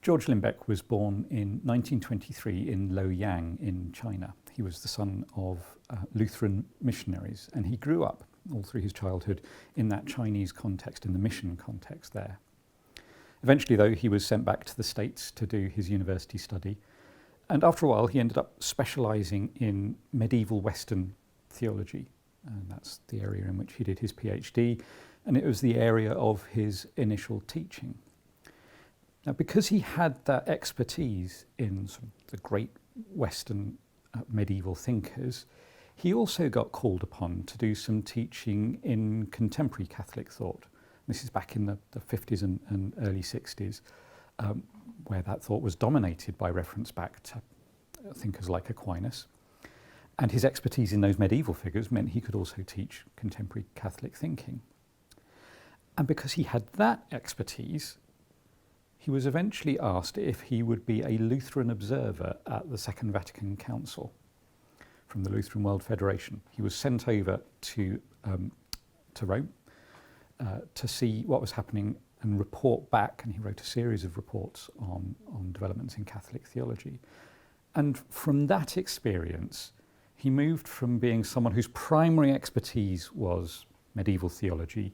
George Lindbeck was born in 1923 in Luoyang in China. He was the son of Lutheran missionaries, and he grew up all through his childhood in that Chinese context, in the mission context there. Eventually, though, he was sent back to the States to do his university study, and after a while he ended up specialising in medieval Western theology, and that's the area in which he did his PhD, and it was the area of his initial teaching. Now, because he had that expertise in sort of the great Western medieval thinkers, he also got called upon to do some teaching in contemporary Catholic thought. This is back in the 50s and early 60s, where that thought was dominated by reference back to thinkers like Aquinas. And his expertise in those medieval figures meant he could also teach contemporary Catholic thinking. And because he had that expertise, he was eventually asked if he would be a Lutheran observer at the Second Vatican Council from the Lutheran World Federation. He was sent over to Rome to see what was happening and report back, and he wrote a series of reports on developments in Catholic theology. And from that experience, he moved from being someone whose primary expertise was medieval theology,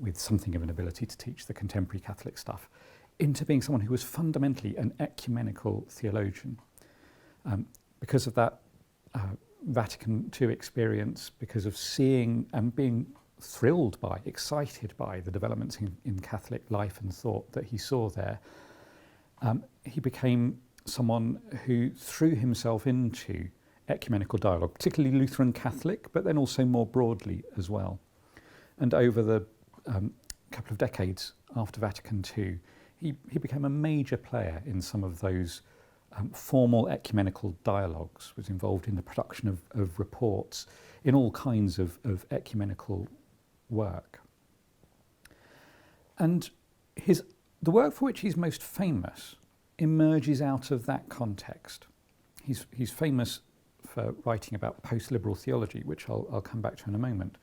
with something of an ability to teach the contemporary Catholic stuff, into being someone who was fundamentally an ecumenical theologian. Because of that Vatican II experience, because of seeing and being thrilled by, excited by the developments in Catholic life and thought that he saw there, he became someone who threw himself into ecumenical dialogue, particularly Lutheran Catholic, but then also more broadly as well. And over the couple of decades after Vatican II, he became a major player in some of those formal ecumenical dialogues, was involved in the production of reports, in all kinds of ecumenical work. And the work for which he's most famous emerges out of that context. He's famous for writing about post-liberal theology, which I'll come back to in a moment.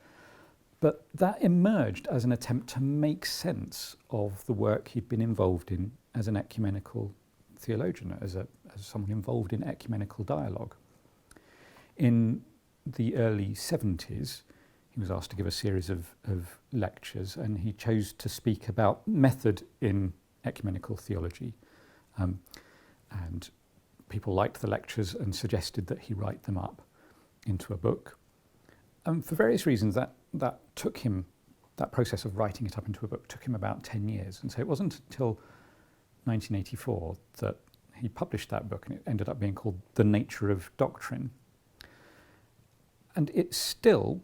But that emerged as an attempt to make sense of the work he'd been involved in as an ecumenical theologian, as someone involved in ecumenical dialogue. In the early 70s, he was asked to give a series of lectures, and he chose to speak about method in ecumenical theology. And people liked the lectures and suggested that he write them up into a book. And for various reasons, that took him, that process of writing it up into a book took him about 10 years. And so it wasn't until 1984 that he published that book, and it ended up being called The Nature of Doctrine. And it's still,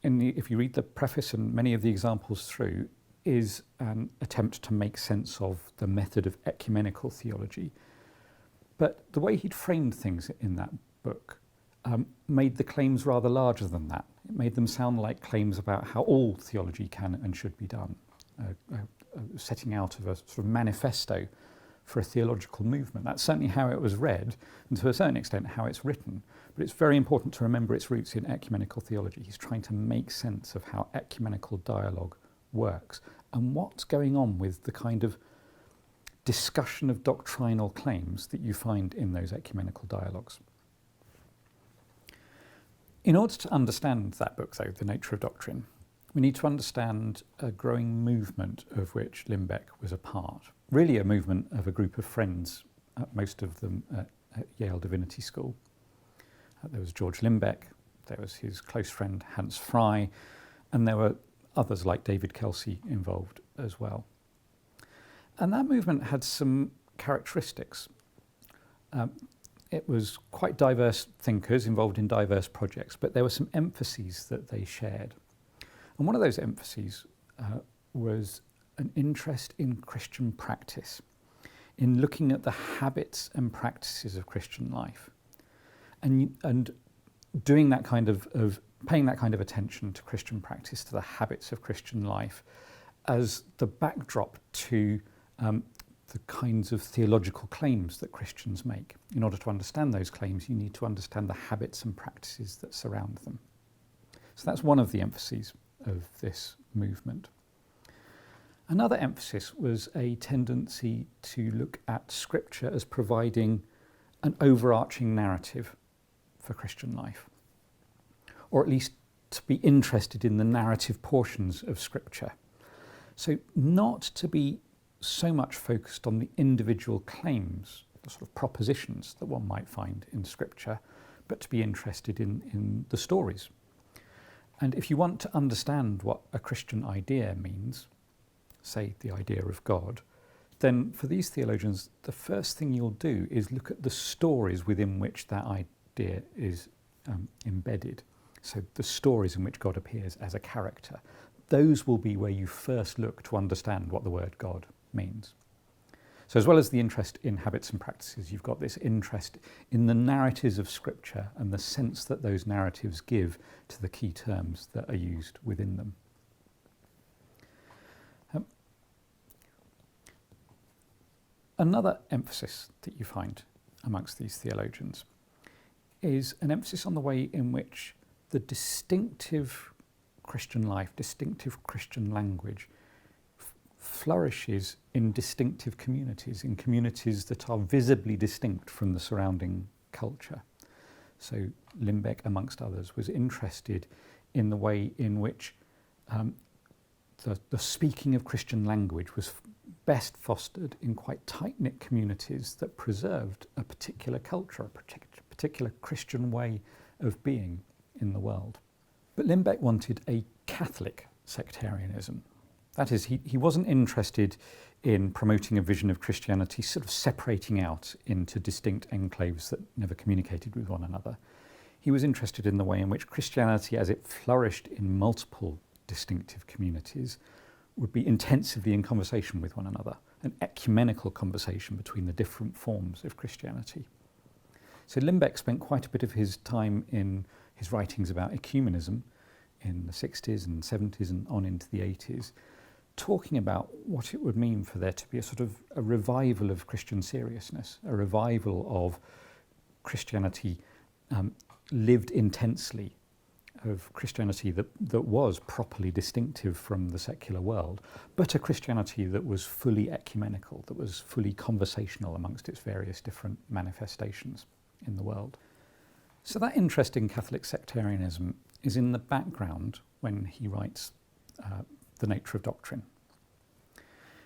if you read the preface and many of the examples through, is an attempt to make sense of the method of ecumenical theology. But the way he'd framed things in that book made the claims rather larger than that. It made them sound like claims about how all theology can and should be done, setting out of a sort of manifesto for a theological movement. That's certainly how it was read, and to a certain extent how it's written. But it's very important to remember its roots in ecumenical theology. He's trying to make sense of how ecumenical dialogue works and what's going on with the kind of discussion of doctrinal claims that you find in those ecumenical dialogues. In order to understand that book, though, The Nature of Doctrine, we need to understand a growing movement of which Lindbeck was a part. Really a movement of a group of friends, most of them at Yale Divinity School. There was George Lindbeck, there was his close friend Hans Frey, and there were others like David Kelsey involved as well. And that movement had some characteristics. It was quite diverse thinkers involved in diverse projects, but there were some emphases that they shared. And one of those emphases was an interest in Christian practice, in looking at the habits and practices of Christian life, and doing that kind of paying that kind of attention to Christian practice, to the habits of Christian life, as the backdrop to the kinds of theological claims that Christians make. In order to understand those claims, you need to understand the habits and practices that surround them. So that's one of the emphases of this movement. Another emphasis was a tendency to look at Scripture as providing an overarching narrative for Christian life, or at least to be interested in the narrative portions of Scripture. So not to be so much focused on the individual claims, the sort of propositions that one might find in Scripture, but to be interested in the stories. And if you want to understand what a Christian idea means, say the idea of God, then for these theologians, the first thing you'll do is look at the stories within which that idea is embedded. So the stories in which God appears as a character. Those will be where you first look to understand what the word God means. So as well as the interest in habits and practices, you've got this interest in the narratives of Scripture and the sense that those narratives give to the key terms that are used within them. Another emphasis that you find amongst these theologians is an emphasis on the way in which the distinctive Christian life, distinctive Christian language flourishes in distinctive communities, in communities that are visibly distinct from the surrounding culture. So Lindbeck, amongst others, was interested in the way in which the speaking of Christian language was best fostered in quite tight-knit communities that preserved a particular culture, a particular Christian way of being in the world. But Lindbeck wanted a Catholic sectarianism. That is, he wasn't interested in promoting a vision of Christianity sort of separating out into distinct enclaves that never communicated with one another. He was interested in the way in which Christianity, as it flourished in multiple distinctive communities, would be intensively in conversation with one another, an ecumenical conversation between the different forms of Christianity. So Lindbeck spent quite a bit of his time in his writings about ecumenism in the 60s and 70s and on into the 80s, talking about what it would mean for there to be a sort of a revival of Christian seriousness, a revival of Christianity lived intensely, of Christianity that was properly distinctive from the secular world, but a Christianity that was fully ecumenical, that was fully conversational amongst its various different manifestations in the world. So that interest in Catholic sectarianism is in the background when he writes The Nature of Doctrine.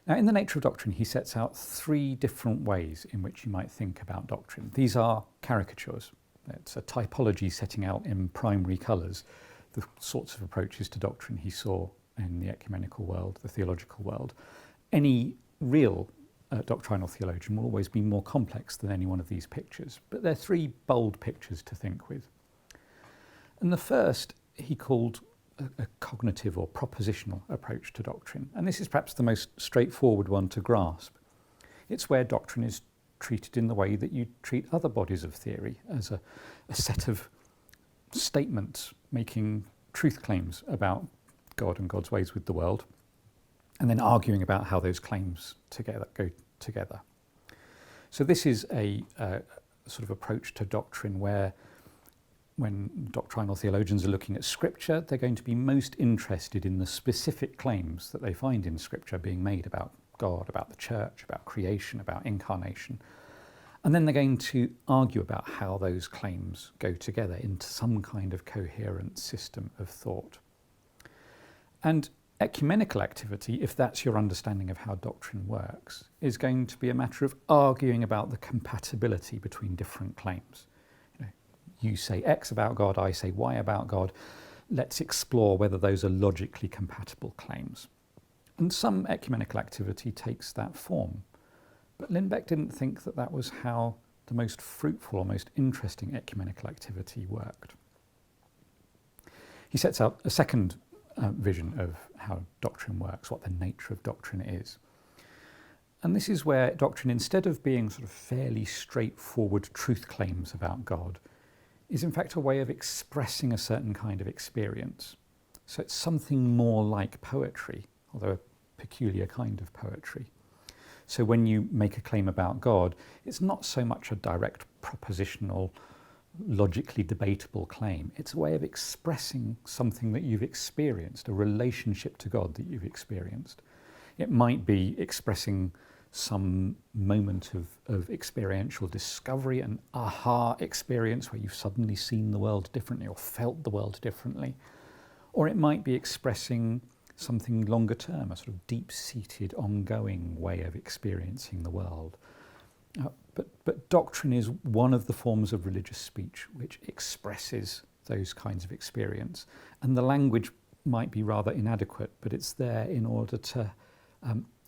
Now, in The Nature of Doctrine, he sets out three different ways in which you might think about doctrine. These are caricatures. It's a typology setting out in primary colours the sorts of approaches to doctrine he saw in the ecumenical world, the theological world. Any real doctrinal theologian will always be more complex than any one of these pictures, but they're three bold pictures to think with. And the first he called a cognitive or propositional approach to doctrine, and this is perhaps the most straightforward one to grasp. It's where doctrine is treated in the way that you treat other bodies of theory, as a set of statements making truth claims about God and God's ways with the world, and then arguing about how those claims go together. So this is a sort of approach to doctrine where, when doctrinal theologians are looking at Scripture, they're going to be most interested in the specific claims that they find in Scripture being made about God, about the church, about creation, about incarnation. And then they're going to argue about how those claims go together into some kind of coherent system of thought. And ecumenical activity, if that's your understanding of how doctrine works, is going to be a matter of arguing about the compatibility between different claims. You say X about God, I say Y about God. Let's explore whether those are logically compatible claims. And some ecumenical activity takes that form. But Lindbeck didn't think that that was how the most fruitful or most interesting ecumenical activity worked. He sets out a second vision of how doctrine works, what the nature of doctrine is. And this is where doctrine, instead of being sort of fairly straightforward truth claims about God, is in fact a way of expressing a certain kind of experience. So it's something more like poetry, although a peculiar kind of poetry. So when you make a claim about God, it's not so much a direct propositional, logically debatable claim. It's a way of expressing something that you've experienced, a relationship to God that you've experienced. It might be expressing some moment of experiential discovery, an aha experience where you've suddenly seen the world differently or felt the world differently. Or it might be expressing something longer term, a sort of deep-seated, ongoing way of experiencing the world. But doctrine is one of the forms of religious speech which expresses those kinds of experience. And the language might be rather inadequate, but it's there in order to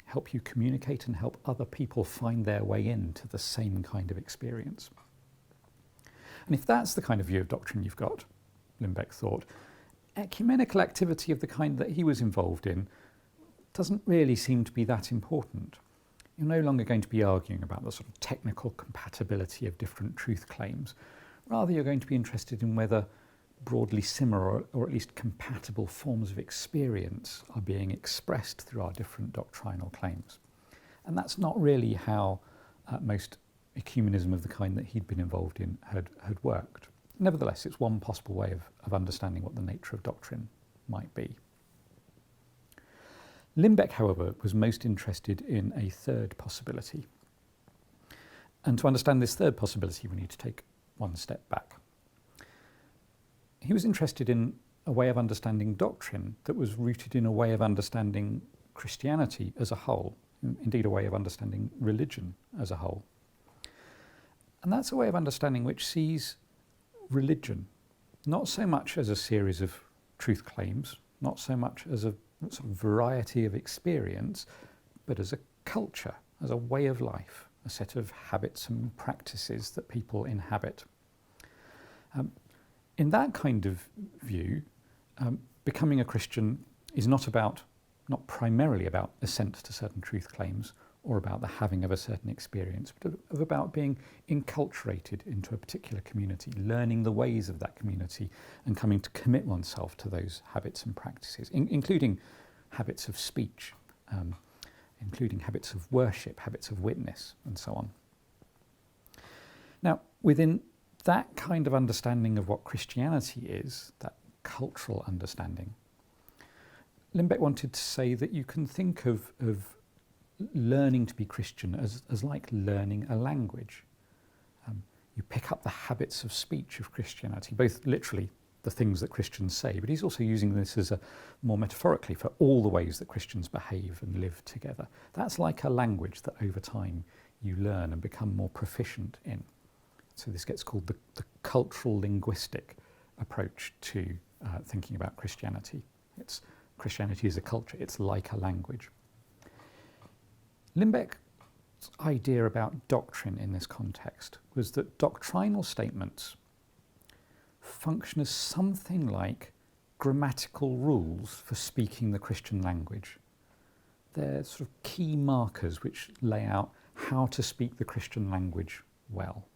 help you communicate and help other people find their way into the same kind of experience. And if that's the kind of view of doctrine you've got, Lindbeck thought, ecumenical activity of the kind that he was involved in doesn't really seem to be that important. You're no longer going to be arguing about the sort of technical compatibility of different truth claims. Rather, you're going to be interested in whether broadly similar or at least compatible forms of experience are being expressed through our different doctrinal claims. And that's not really how most ecumenism of the kind that he'd been involved in had worked. Nevertheless, it's one possible way of understanding what the nature of doctrine might be. Lindbeck, however, was most interested in a third possibility. And to understand this third possibility, we need to take one step back. He was interested in a way of understanding doctrine that was rooted in a way of understanding Christianity as a whole, indeed a way of understanding religion as a whole. And that's a way of understanding which sees religion not so much as a series of truth claims, not so much as a sort of variety of experience, but as a culture, as a way of life, a set of habits and practices that people inhabit. In that kind of view, becoming a Christian is not primarily about assent to certain truth claims or about the having of a certain experience, but about being enculturated into a particular community, learning the ways of that community and coming to commit oneself to those habits and practices, including habits of speech, including habits of worship, habits of witness, and so on. Now, within that kind of understanding of what Christianity is, that cultural understanding, Lindbeck wanted to say that you can think of learning to be Christian as like learning a language. You pick up the habits of speech of Christianity, both literally the things that Christians say, but he's also using this as a more metaphorically for all the ways that Christians behave and live together. That's like a language that over time you learn and become more proficient in. So this gets called the cultural linguistic approach to thinking about Christianity. Christianity is a culture, it's like a language. Lindbeck's idea about doctrine in this context was that doctrinal statements function as something like grammatical rules for speaking the Christian language. They're sort of key markers which lay out how to speak the Christian language well.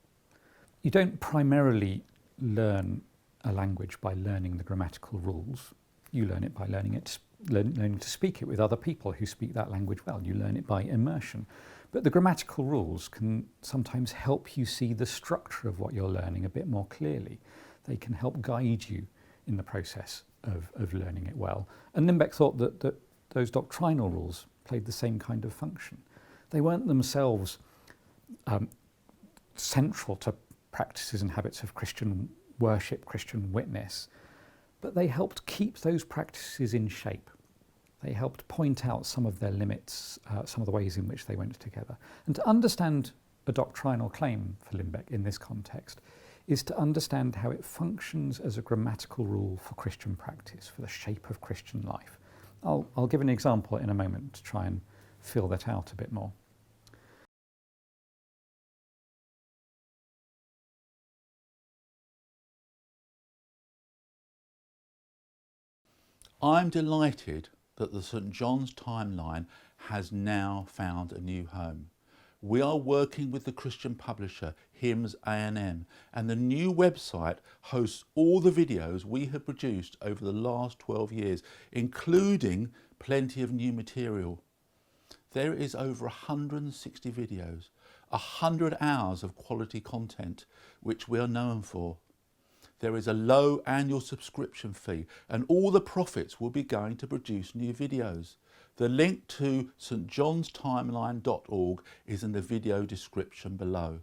You don't primarily learn a language by learning the grammatical rules. You learn it by learning to speak it with other people who speak that language well. You learn it by immersion. But the grammatical rules can sometimes help you see the structure of what you're learning a bit more clearly. They can help guide you in the process of learning it well. And Lindbeck thought that those doctrinal rules played the same kind of function. They weren't themselves central to practices and habits of Christian worship, Christian witness, but they helped keep those practices in shape. They helped point out some of their limits, some of the ways in which they went together. And to understand a doctrinal claim for Lindbeck in this context is to understand how it functions as a grammatical rule for Christian practice, for the shape of Christian life. I'll give an example in a moment to try and fill that out a bit more. I'm delighted that the St John's timeline has now found a new home. We are working with the Christian publisher Hymns A&M, and the new website hosts all the videos we have produced over the last 12 years, including plenty of new material. There is over 160 videos, 100 hours of quality content, which we are known for. There is a low annual subscription fee, and all the profits will be going to produce new videos. The link to stjohnstimeline.org is in the video description below.